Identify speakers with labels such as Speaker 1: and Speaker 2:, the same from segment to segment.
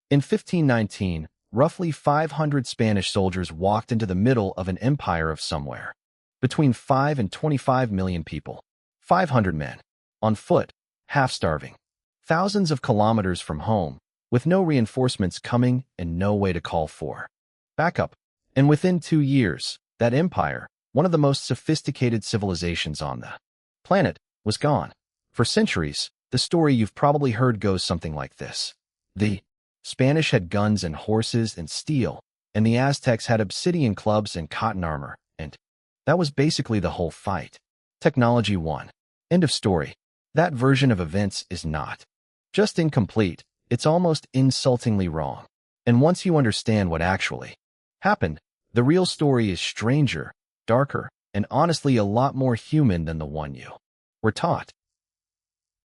Speaker 1: In 1519, roughly 500 Spanish soldiers walked into the middle of an empire of somewhere between 5 and 25 million people. 500 men, on foot, half-starving, thousands of kilometers from home, with no reinforcements coming and no way to call for backup. And within 2 years, that empire, one of the most sophisticated civilizations on the planet, was gone. For centuries, the story you've probably heard goes something like this. The Spanish had guns and horses and steel, and the Aztecs had obsidian clubs and cotton armor, and that was basically the whole fight. Technology won. End of story. That version of events is not just incomplete, it's almost insultingly wrong. And once you understand what actually happened, the real story is stranger, darker, and honestly a lot more human than the one you were taught.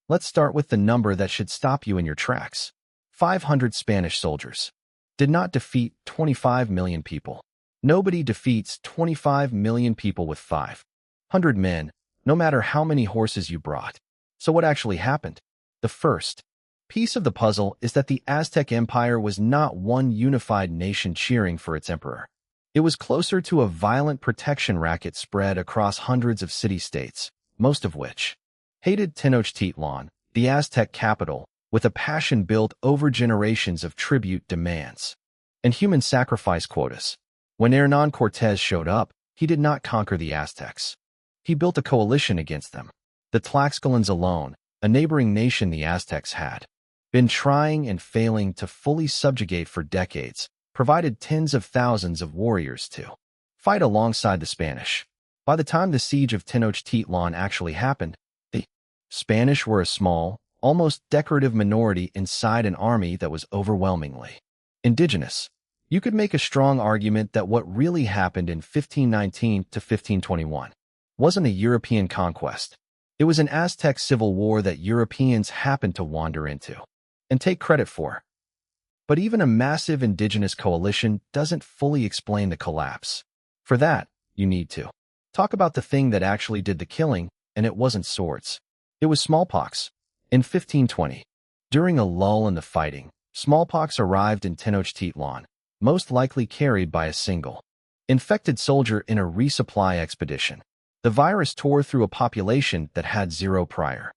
Speaker 1: Let's start with the number that should stop you in your tracks. 500 Spanish soldiers did not defeat 25 million people. Nobody defeats 25 million people with 500 men, no matter how many horses you brought. So what actually happened? The first piece of the puzzle is that the Aztec Empire was not one unified nation cheering for its emperor. It was closer to a violent protection racket spread across hundreds of city-states, most of which hated Tenochtitlan, the Aztec capital, with a passion built over generations of tribute demands and human sacrifice quotas. When Hernán Cortés showed up, he did not conquer the Aztecs. He built a coalition against them. The Tlaxcalans alone, a neighboring nation the Aztecs had been trying and failing to fully subjugate for decades, provided tens of thousands of warriors to fight alongside the Spanish. By the time the siege of Tenochtitlan actually happened, the Spanish were a small, almost decorative minority inside an army that was overwhelmingly indigenous. You could make a strong argument that what really happened in 1519 to 1521 wasn't a European conquest. It was an Aztec civil war that Europeans happened to wander into and take credit for. But even a massive indigenous coalition doesn't fully explain the collapse. For that, you need to talk about the thing that actually did the killing, and it wasn't swords. It was smallpox. In 1520, during a lull in the fighting, smallpox arrived in Tenochtitlan, most likely carried by a single infected soldier in a resupply expedition. The virus tore through a population that had zero prior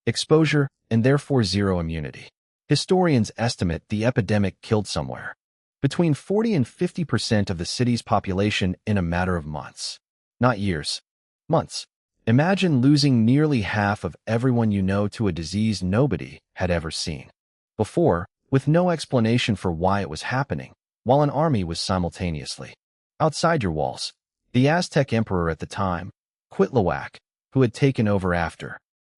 Speaker 1: exposure and therefore zero immunity. Historians estimate the epidemic killed somewhere between 40 and 50% of the city's population in a matter of months. Not years, months. Imagine losing nearly half of everyone you know to a disease nobody had ever seen before, with no explanation for why it was happening, while an army was simultaneously outside your walls. The Aztec emperor at the time, Cuitlahuac, who had taken over after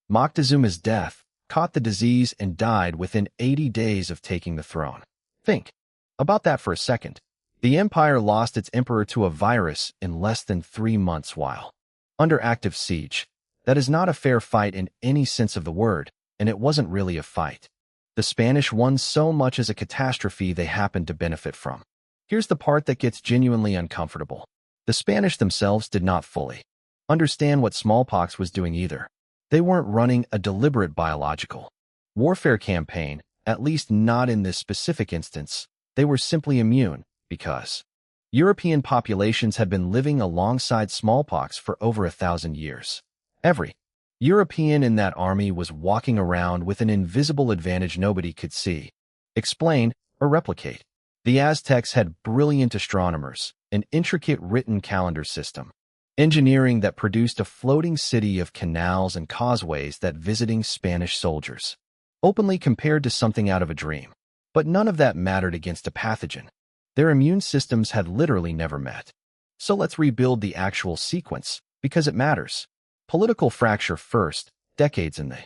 Speaker 1: Moctezuma's death, caught the disease and died within 80 days of taking the throne. Think about that for a second. The empire lost its emperor to a virus in less than 3 months while under active siege. That is not a fair fight in any sense of the word, and it wasn't really a fight. The Spanish won so much as a catastrophe they happened to benefit from. Here's the part that gets genuinely uncomfortable. The Spanish themselves did not fully understand what smallpox was doing either. They weren't running a deliberate biological warfare campaign, at least not in this specific instance. They were simply immune because European populations had been living alongside smallpox for over 1,000 years. Every European in that army was walking around with an invisible advantage nobody could see, explain, or replicate. The Aztecs had brilliant astronomers, an intricate written calendar system, engineering that produced a floating city of canals and causeways that visiting Spanish soldiers openly compared to something out of a dream. But none of that mattered against a pathogen. Their immune systems had literally never met. So let's rebuild the actual sequence, because it matters. Political fracture first, decades in the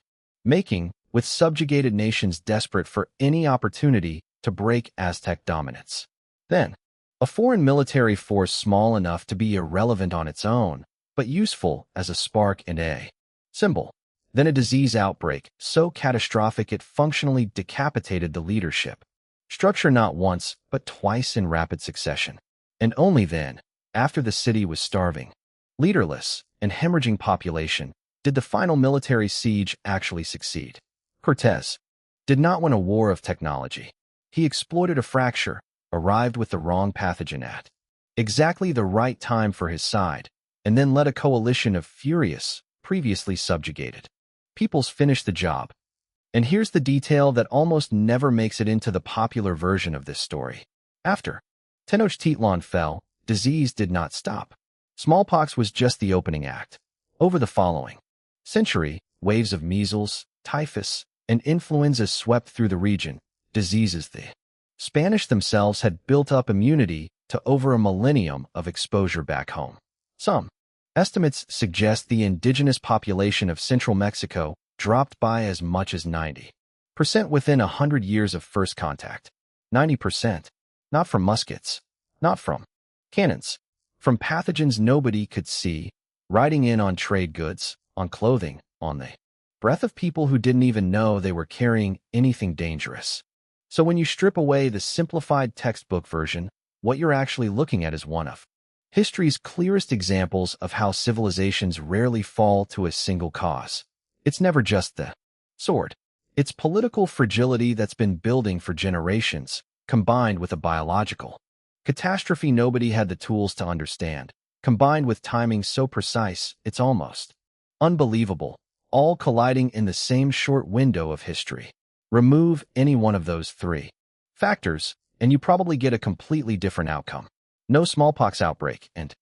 Speaker 1: making, with subjugated nations desperate for any opportunity to break Aztec dominance. Then, a foreign military force small enough to be irrelevant on its own, but useful as a spark and a symbol. Then a disease outbreak, so catastrophic it functionally decapitated the leadership structure not once, but twice in rapid succession. And only then, after the city was starving, leaderless, and hemorrhaging population, did the final military siege actually succeed. Cortés did not win a war of technology. He exploited a fracture, arrived with the wrong pathogen at exactly the right time for his side, and then led a coalition of furious, previously subjugated peoples finish the job. And here's the detail that almost never makes it into the popular version of this story. After Tenochtitlan fell, disease did not stop. Smallpox was just the opening act. Over the following century, waves of measles, typhus, and influenza swept through the region, diseases the Spanish themselves had built up immunity to over a millennium of exposure back home. Some estimates suggest the indigenous population of central Mexico dropped by as much as 90% within 100 years of first contact. 90%, not from muskets, not from cannons, from pathogens nobody could see, riding in on trade goods, on clothing, on the breath of people who didn't even know they were carrying anything dangerous. So when you strip away the simplified textbook version, what you're actually looking at is one of history's clearest examples of how civilizations rarely fall to a single cause. It's never just the sword. It's political fragility that's been building for generations, combined with a biological catastrophe nobody had the tools to understand, combined with timing so precise it's almost unbelievable, all colliding in the same short window of history. Remove any one of those three factors, and you probably get a completely different outcome. No smallpox outbreak, and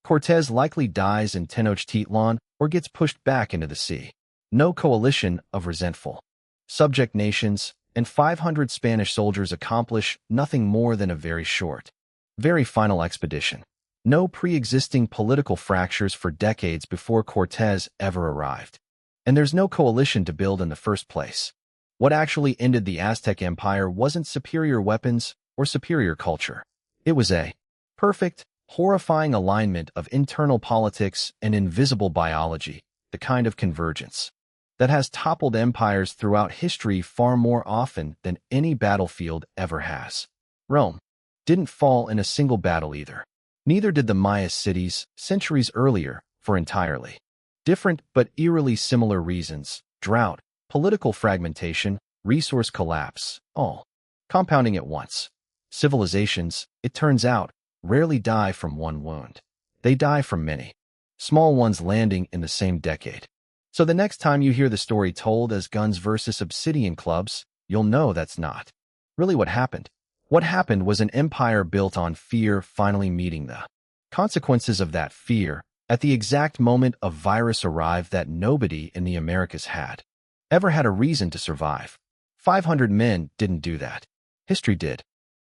Speaker 1: Cortez likely dies in Tenochtitlan or gets pushed back into the sea. No coalition of resentful subject nations, and 500 Spanish soldiers accomplish nothing more than a very short, very final expedition. No pre-existing political fractures for decades before Cortez ever arrived. And there's no coalition to build in the first place. What actually ended the Aztec Empire wasn't superior weapons or superior culture. It was a perfect, horrifying alignment of internal politics and invisible biology, the kind of convergence that has toppled empires throughout history far more often than any battlefield ever has. Rome didn't fall in a single battle either. Neither did the Maya cities centuries earlier for entirely different but eerily similar reasons: drought, political fragmentation, resource collapse, all compounding at once. Civilizations, it turns out, rarely die from one wound. They die from many small ones landing in the same decade. So the next time you hear the story told as guns versus obsidian clubs, you'll know that's not really what happened. What happened was an empire built on fear finally meeting the consequences of that fear at the exact moment a virus arrived that nobody in the Americas had ever had a reason to survive. 500 men didn't do that. History did.